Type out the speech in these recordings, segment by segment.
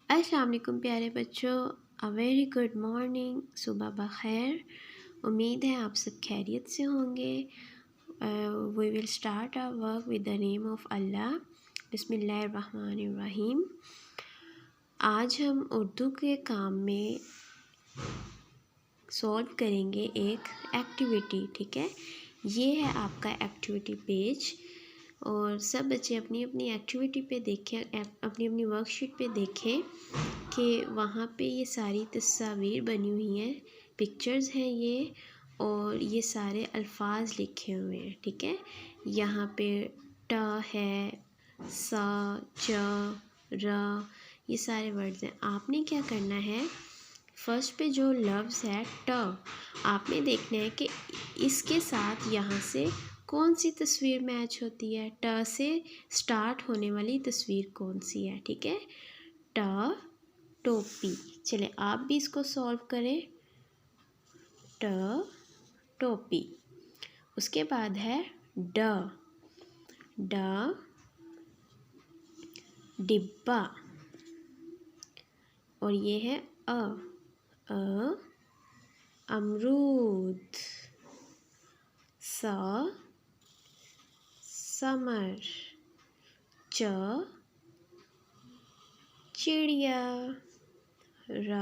अस्सलाम वालेकुम प्यारे बच्चों, अ वेरी गुड मॉर्निंग। सुबह बखैर। उम्मीद है आप सब खैरियत से होंगे। We will start our work with the name of Allah. बिस्मिल्लाहिर्रहमानिर्रहीम। आज हम उर्दू के काम में सॉल्व करेंगे एक एक्टिविटी। ठीक है, ये है आपका एक्टिविटी पेज और सब बच्चे अपनी अपनी एक्टिविटी पे देखें, अपनी अपनी वर्कशीट पे देखें कि वहाँ पे ये सारी तस्वीर बनी हुई हैं, पिक्चर्स हैं ये, और ये सारे अल्फाज लिखे हुए हैं। ठीक है, यहाँ पे ट है, सा, च, र, ये सारे वर्ड्स हैं। आपने क्या करना है, फर्स्ट पे जो लफ्ज़ है ट, आपने देखना है कि इसके साथ यहाँ से कौन सी तस्वीर मैच होती है, ट से स्टार्ट होने वाली तस्वीर कौन सी है। ठीक है, ट टोपी। चले आप भी इसको सॉल्व करें। ट टोपी। उसके बाद है ड, ड डिब्बा, और ये है अ अमरूद, स समर, च चिड़िया, र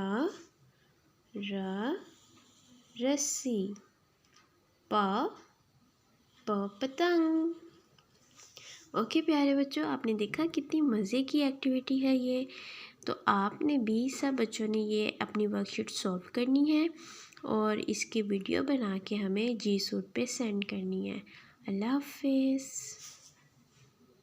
रस्सी, प पतंग। ओके प्यारे बच्चों, आपने देखा कितनी मज़े की एक्टिविटी है ये। तो आपने भी, सब बच्चों ने ये अपनी वर्कशीट सॉल्व करनी है और इसकी वीडियो बना के हमें जी सूट पे सेंड करनी है। अल्लाह हाफिज़।